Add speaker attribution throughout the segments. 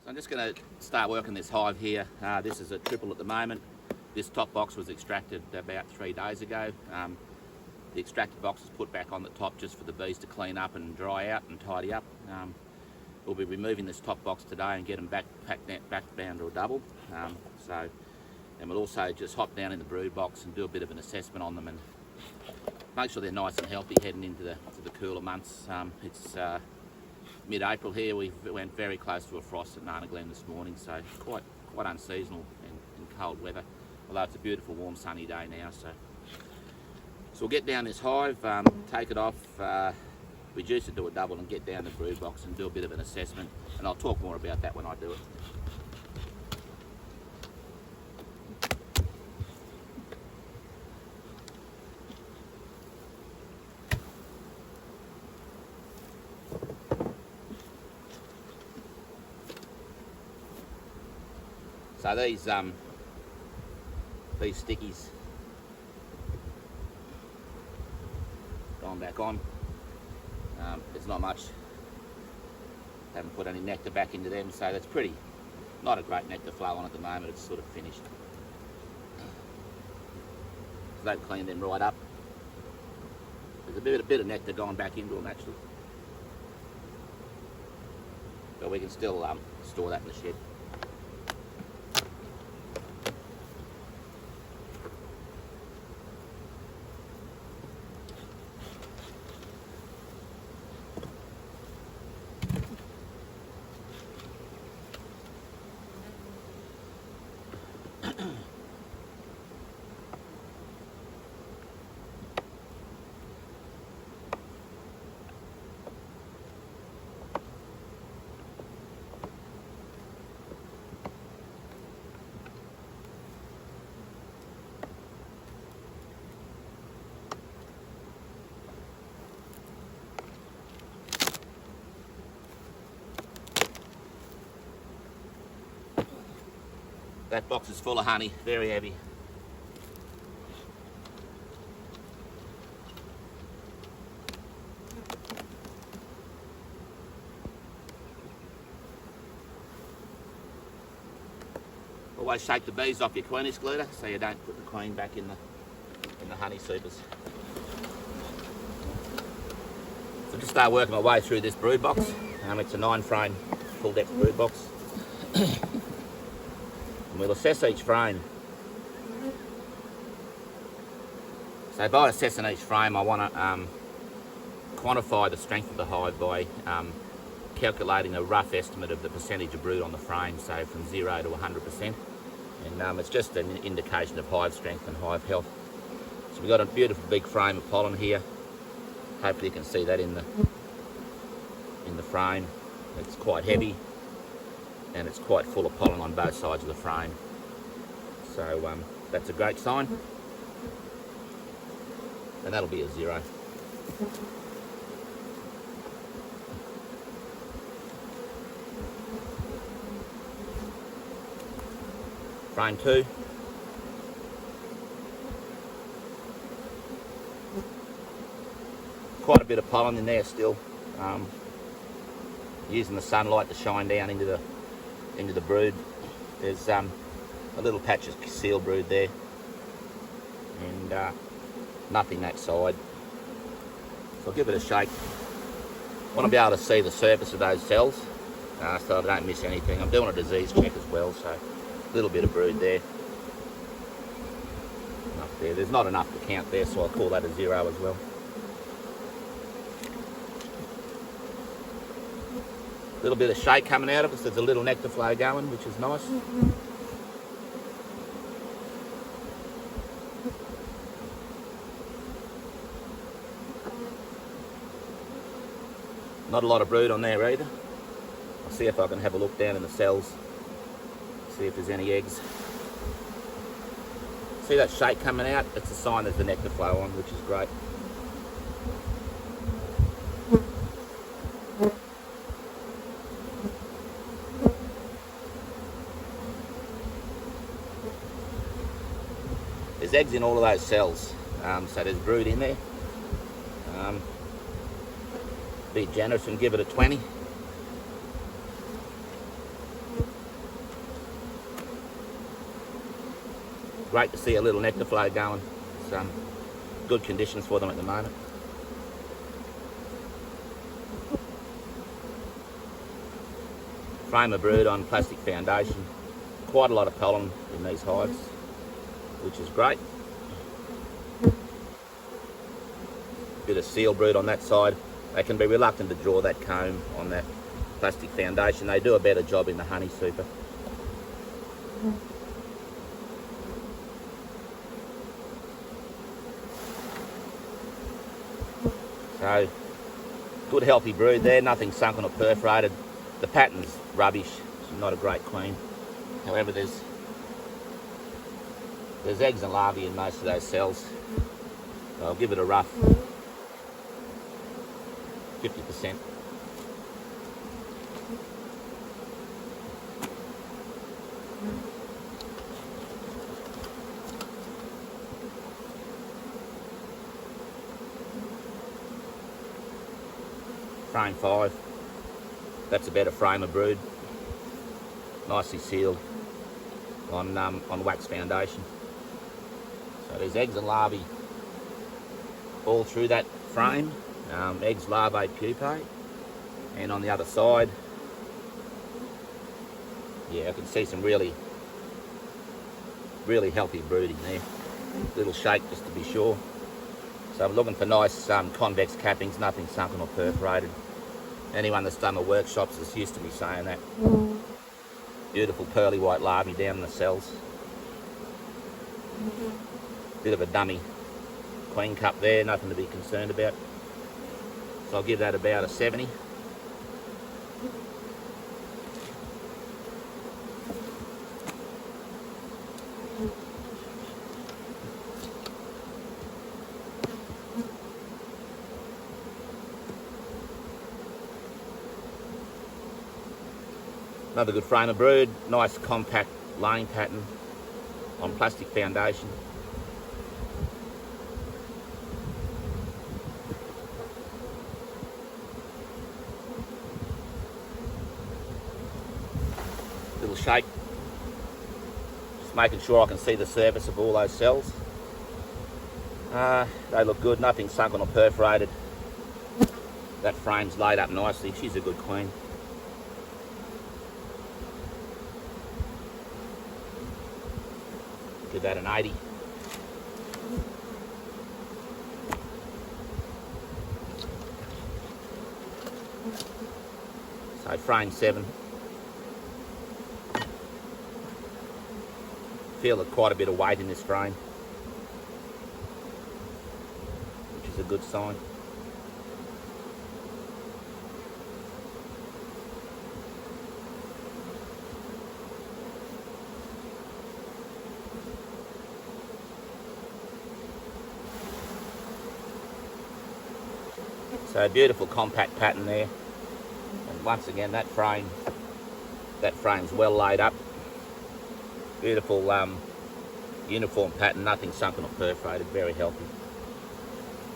Speaker 1: I'm just going to start working this hive here. This is a triple at the moment. This top box was extracted about 3 days ago. The extracted box is put back on the top just for the bees to clean up and dry out and tidy up. We'll be removing this top box today and get them back down to a double. And we'll also just hop down in the brood box and do a bit of an assessment on them and make sure they're nice and healthy heading into the cooler months. It's mid-April here. We went very close to a frost at Nana Glen this morning, so quite unseasonal and cold weather. Although it's a beautiful, warm, sunny day now. So we'll get down this hive, take it off, reduce it to a double, and get down the brood box and do a bit of an assessment. And I'll talk more about that when I do it. So these stickies gone back on. There's not much. Haven't put any nectar back into them, so that's not a great nectar flow on at the moment. It's sort of finished. So they've cleaned them right up. There's a bit of nectar gone back into them actually, but we can still store that in the shed. That box is full of honey, very heavy. Always shake the bees off your queen excluder so you don't put the queen back in the honey supers. So just start working my way through this brood box. It's a 9-frame full depth brood box. We'll assess each frame. So by assessing each frame, I want to quantify the strength of the hive by calculating a rough estimate of the percentage of brood on the frame, so from 0 to 100%. And it's just an indication of hive strength and hive health. So we've got a beautiful big frame of pollen here. Hopefully you can see that in the frame. It's quite heavy, and it's quite full of pollen on both sides of the frame. So that's a great sign. And that'll be a 0. Frame 2. Quite a bit of pollen in there still. Using the sunlight to shine down into the brood. There's a little patch of seal brood there, and nothing that side. So I'll give it a shake. I want to be able to see the surface of those cells, so I don't miss anything. I'm doing a disease check as well, so a little bit of brood there. Enough there. There's not enough to count there, so I'll call that a 0 as well. A little bit of shake coming out of it, so there's a little nectar flow going, which is nice. Not a lot of brood on there either. I'll see if I can have a look down in the cells, see if there's any eggs. See that shake coming out? It's a sign there's the nectar flow on, which is great. There's eggs in all of those cells, so there's brood in there. Be generous and give it a 20. Great to see a little nectar flow going. It's good conditions for them at the moment. Frame of brood on plastic foundation. Quite a lot of pollen in these hives, which is great. Bit of seal brood on that side. They can be reluctant to draw that comb on that plastic foundation. They do a better job in the honey super. So, good healthy brood there, nothing sunken or perforated. The pattern's rubbish, it's not a great queen. However, there's eggs and larvae in most of those cells. So I'll give it a rough 50%. Frame 5. That's a better frame of brood. Nicely sealed on wax foundation. So there's eggs and larvae all through that frame. Eggs, larvae, pupae. And on the other side, yeah, I can see some really healthy brooding there. Little shake just to be sure. So I'm looking for nice convex cappings, nothing sunken or perforated. Anyone that's done the workshops is used to me saying that. Beautiful pearly white larvae down in the cells. Bit of a dummy queen cup there, nothing to be concerned about. So I'll give that about a 70. Another good frame of brood, nice compact laying pattern on plastic foundation. Little shake, just making sure I can see the surface of all those cells. They look good, nothing sunken or perforated. That frame's laid up nicely, she's a good queen. Give that an 80. So frame 7. Feel quite a bit of weight in this frame, which is a good sign. So a beautiful compact pattern there, and once again that frame's well laid up. Beautiful uniform pattern, nothing sunken or perforated, very healthy.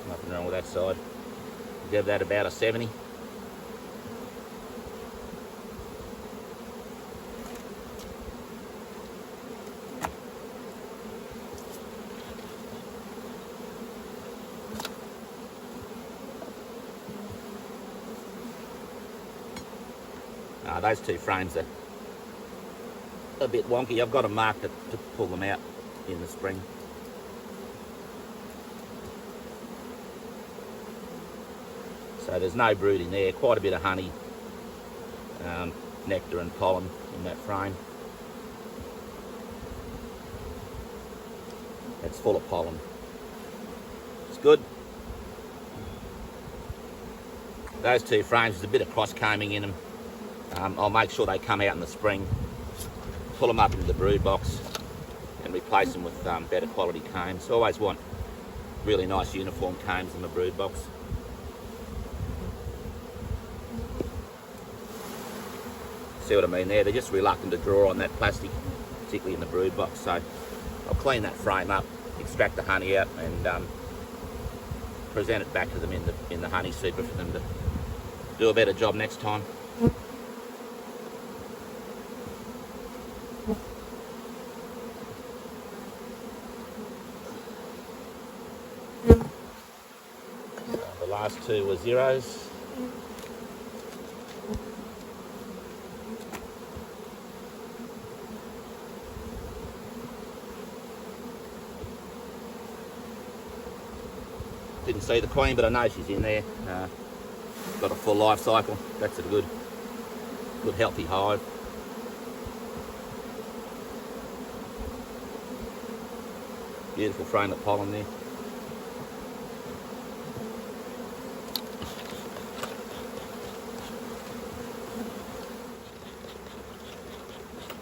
Speaker 1: Nothing wrong with that side. Give that about a 70. Those two frames are a bit wonky. I've got a mark to pull them out in the spring. So there's no brooding there, quite a bit of honey, nectar and pollen in that frame. It's full of pollen. It's good. Those two frames, there's a bit of cross combing in them. I'll make sure they come out in the spring, pull them up into the brood box and replace them with better quality combs. Always want really nice uniform combs in the brood box. See what I mean there? They're just reluctant to draw on that plastic, particularly in the brood box. So I'll clean that frame up, extract the honey out and present it back to them in the honey super for them to do a better job next time. last two were zeros. Didn't see the queen, but I know she's in there. Got a full life cycle. That's a good healthy hive. Beautiful frame of pollen there.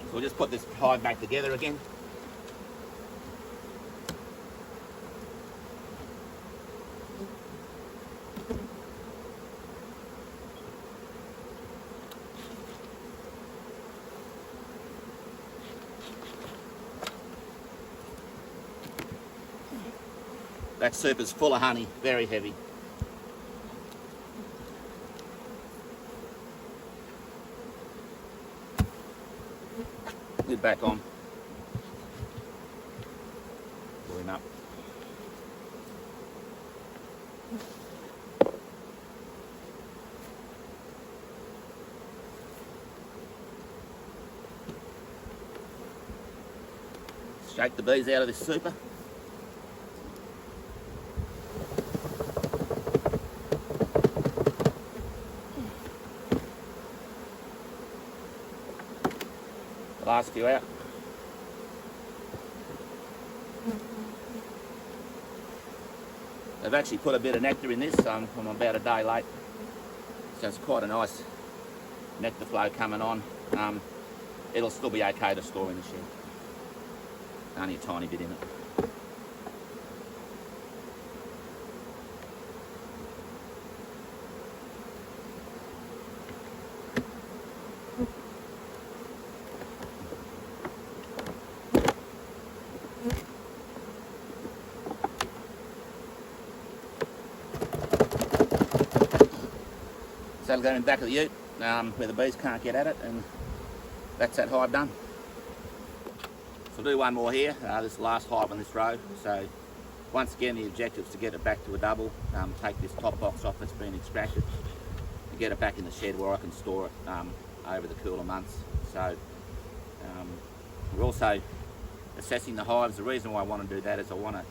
Speaker 1: So we'll just put this hive back together again. That soup is full of honey, very heavy. Lid back on. Pull him up. Shake the bees out of this super. Last few out. They've actually put a bit of nectar in this. I'm about a day late, so it's quite a nice nectar flow coming on. It'll still be okay to store in the shed. Only a tiny bit in it. So it'll go in the back of the ute where the bees can't get at it, and that's that hive done. So I'll do one more here. This is the last hive on this row. So once again, the objective is to get it back to a double, take this top box off that's been extracted, and get it back in the shed where I can store it over the cooler months. So we're also assessing the hives. The reason why I want to do that is I want to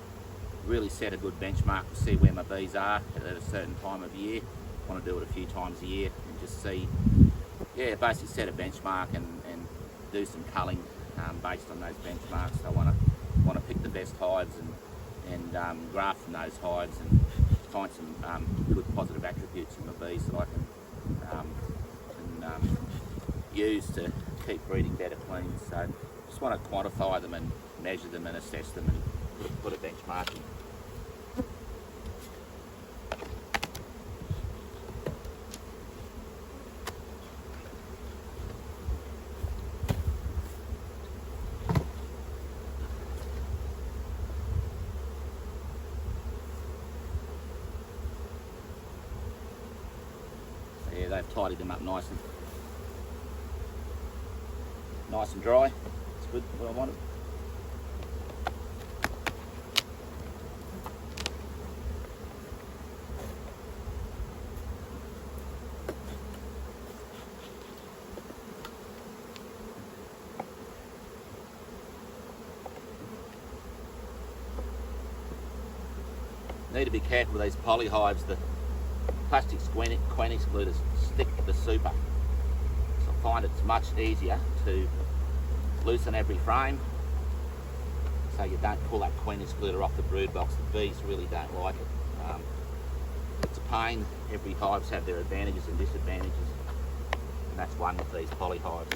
Speaker 1: really set a good benchmark to see where my bees are at a certain time of year. I want to do it a few times a year and just see, yeah, basically set a benchmark and do some culling based on those benchmarks. So I want to pick the best hives and graft from those hives and find some good positive attributes in the bees that I can use to keep breeding better queens. So just want to quantify them and measure them and assess them and put a benchmark in. Yeah, they've tidied them up nice and dry. It's good, what I wanted. Need to be careful with these polyhives. The plastic queen excluders stick to the super. So I find it's much easier to loosen every frame so you don't pull that queen excluder off the brood box. The bees really don't like it. It's a pain. Every hives have their advantages and disadvantages, and that's one with these polyhives.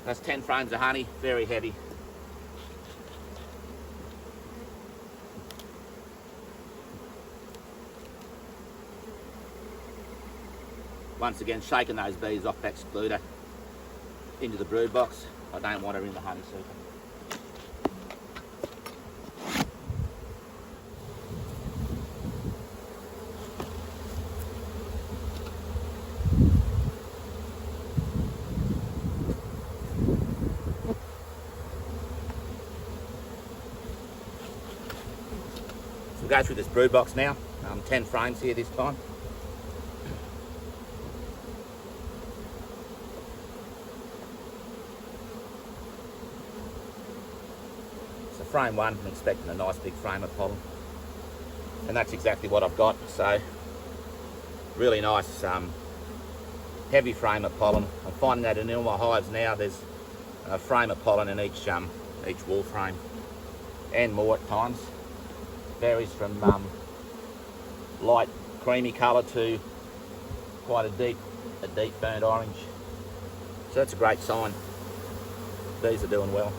Speaker 1: That's 10 frames of honey, very heavy. Once again, shaking those bees off that excluder into the brood box. I don't want her in the honey super. We'll go through this brood box now. 10 frames here this time. So frame 1, I'm expecting a nice big frame of pollen. And that's exactly what I've got. So really nice heavy frame of pollen. I'm finding that in all my hives now there's a frame of pollen in each wall frame, and more at times. Varies from light creamy colour to quite a deep burnt orange. So that's a great sign. Bees are doing well.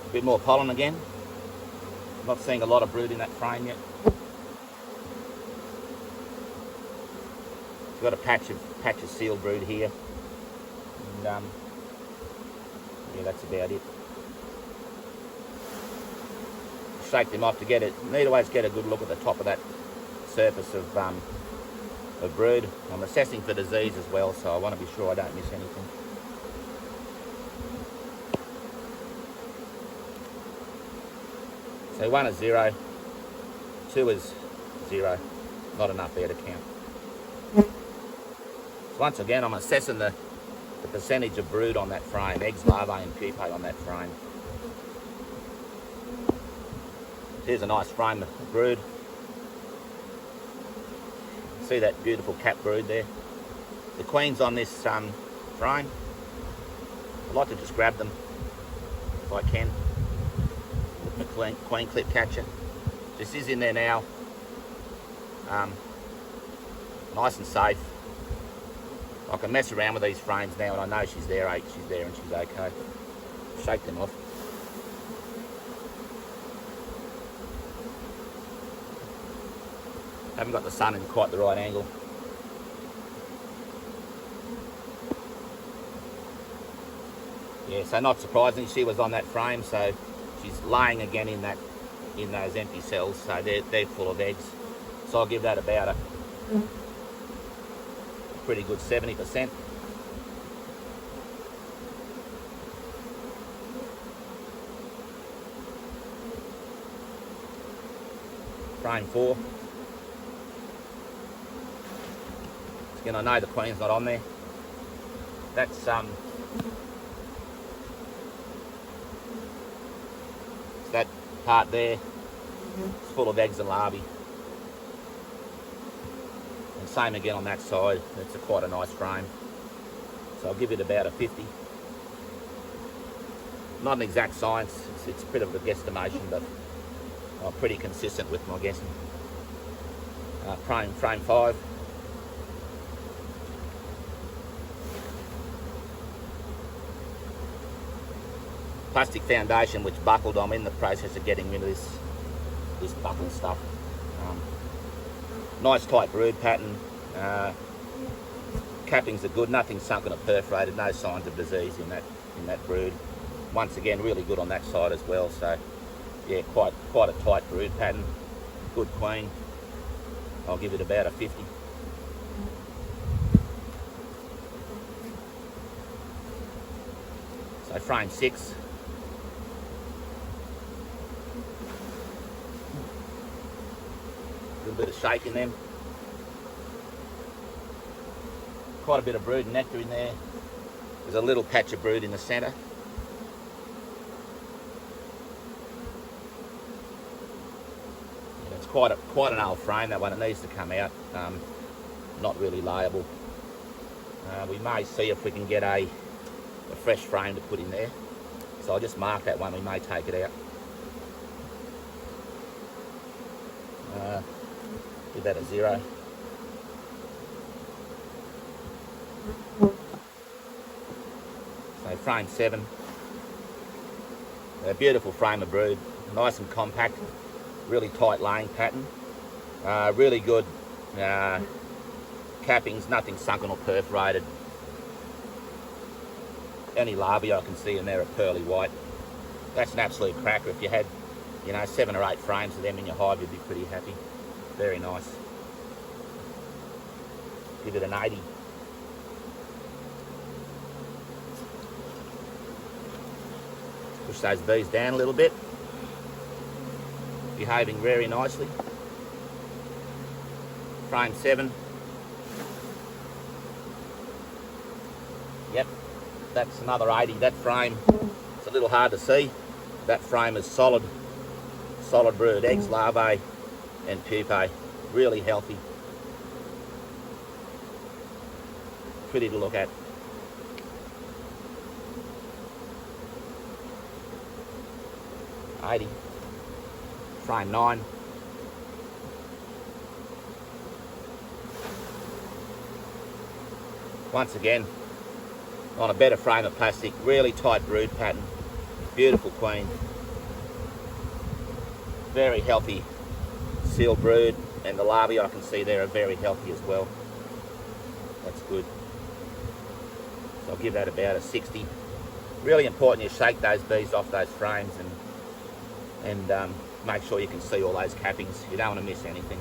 Speaker 1: A bit more pollen again. Not seeing a lot of brood in that frame yet. We've got a patch of sealed brood here, and yeah, that's about it. Shake them off to get it. Need always get a good look at the top of that surface of brood. I'm assessing for disease as well, so I want to be sure I don't miss anything. So 1 is 0, 2 is 0, not enough there to count. So once again, I'm assessing the percentage of brood on that frame, eggs, larvae and pupae on that frame. Here's a nice frame of brood. See that beautiful cap brood there? The queens on this frame, I'd like to just grab them if I can. The queen clip catcher. This is in there now. Nice and safe. I can mess around with these frames now and I know she's there and she's okay. Shake them off. Haven't got the sun in quite the right angle. Yeah, so not surprising, she was on that frame, so she's laying again in those empty cells, so they're full of eggs. So I'll give that about a pretty good 70%. Frame 4. Again, I know the queen's not on there. That's that part there. It's full of eggs and larvae. And same again on that side. It's quite a nice frame. So I'll give it about a 50. Not an exact science. It's a bit of a guesstimation, but I'm pretty consistent with my guessing. Frame 5. Plastic foundation which buckled. I'm in the process of getting rid of this buckle stuff. Nice tight brood pattern. Cappings are good, nothing sunken or perforated, no signs of disease in that brood. Once again, really good on that side as well. So yeah, quite a tight brood pattern. Good queen. I'll give it about a 50. So frame 6. A little bit of shake in them. Quite a bit of brood and nectar in there. There's a little patch of brood in the centre. It's quite an old frame, that one. It needs to come out. Not really layable. We may see if we can get a fresh frame to put in there. So I'll just mark that one. We may take it out. Give that a 0. So frame 7. A beautiful frame of brood, nice and compact, really tight laying pattern, really good cappings, nothing sunken or perforated. Any larvae I can see in there are pearly white. That's an absolute cracker. If you had, 7 or 8 frames of them in your hive, you'd be pretty happy. Very nice. Give it an 80. Push those bees down a little bit. Behaving very nicely. Frame 7. Yep, that's another 80. That frame, it's a little hard to see. That frame is solid brood, eggs, larvae and pupae. Really healthy. Pretty to look at. Frame 9. Once again, on a better frame of plastic, really tight brood pattern, beautiful queen, very healthy sealed brood, and the larvae I can see there are very healthy as well. That's good. So I'll give that about a 60. Really important you shake those bees off those frames and make sure you can see all those cappings. You don't want to miss anything.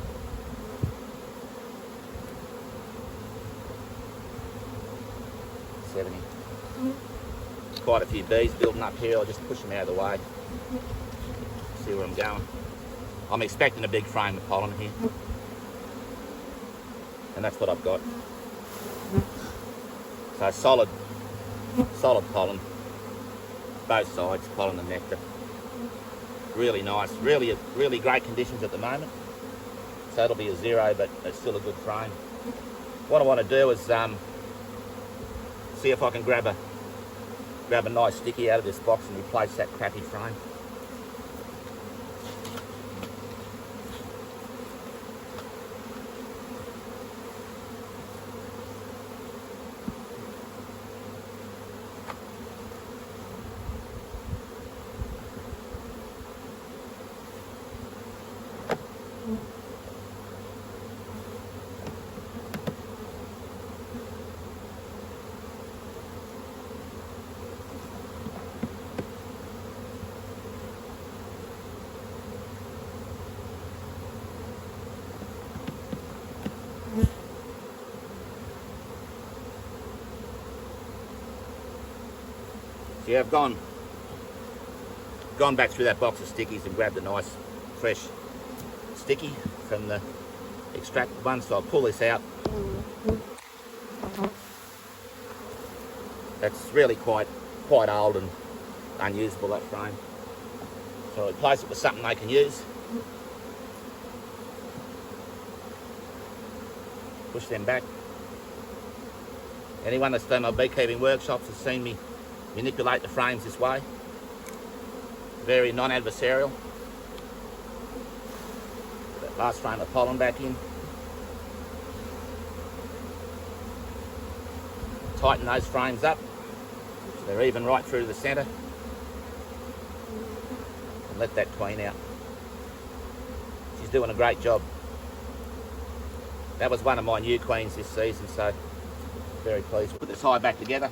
Speaker 1: Quite a few bees building up here. I'll just push them out of the way. See where I'm going. I'm expecting a big frame of pollen here. And that's what I've got. So solid pollen. Both sides, pollen and nectar. Really nice. Really great conditions at the moment. So it'll be a 0, but it's still a good frame. What I want to do is see if I can grab a nice sticky out of this box and replace that crappy frame. Yeah, I've gone back through that box of stickies and grabbed a nice fresh sticky from the extracted one, so I'll pull this out. That's really quite old and unusable, that frame. So I'll replace it with something they can use. Push them back. Anyone that's done my beekeeping workshops has seen me manipulate the frames this way. Very non-adversarial. Put that last frame of pollen back in. Tighten those frames up so they're even right through to the centre. And let that queen out. She's doing a great job. That was one of my new queens this season, so very pleased. Put this hive back together.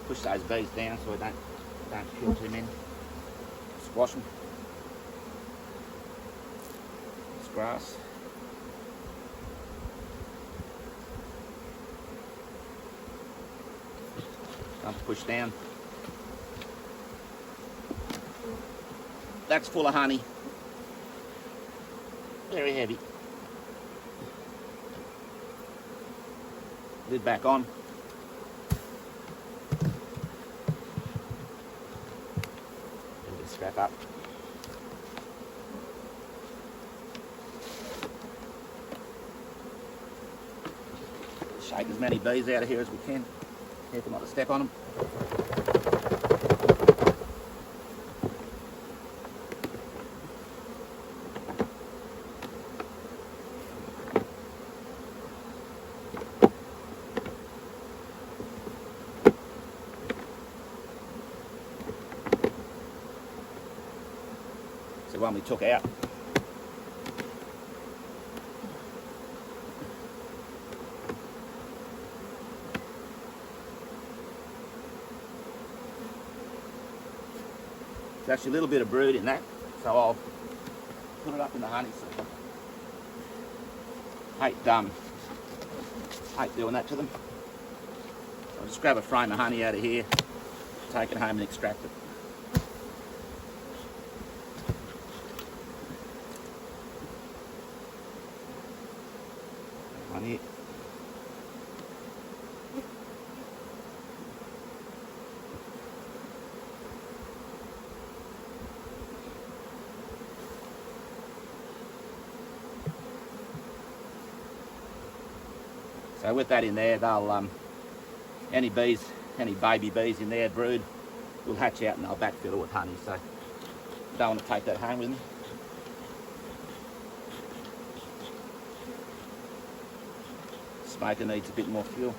Speaker 1: Push those bees down so I don't kill too many. Squash them. It's grass. Time to push down. That's full of honey. Very heavy. Lid back on. Scrap up. Shake as many bees out of here as we can. Careful not to step on them. The one we took out. There's actually a little bit of brood in that, so I'll put it up in the honey. Hate hate doing that to them. I'll just grab a frame of honey out of here, take it home and extract it. One here. So with that in there, they'll any bees, any baby bees in there, brood, will hatch out and they'll backfill it with honey. So don't want to take that home with me. Smoker needs a bit more fuel.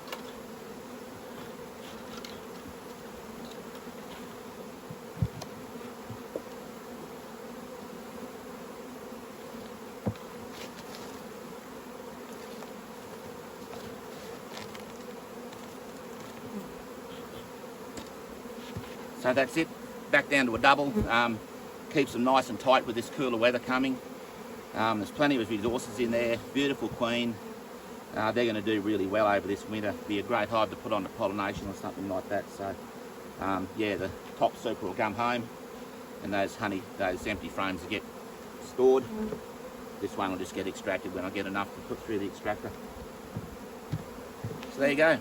Speaker 1: So that's it, back down to a double. Keeps them nice and tight with this cooler weather coming. There's plenty of resources in there, beautiful queen. They're going to do really well over this winter. Be a great hive to put on to pollination or something like that. So yeah, the top super will come home and those empty frames will get stored. This one will just get extracted when I get enough to put through the extractor. So there you go.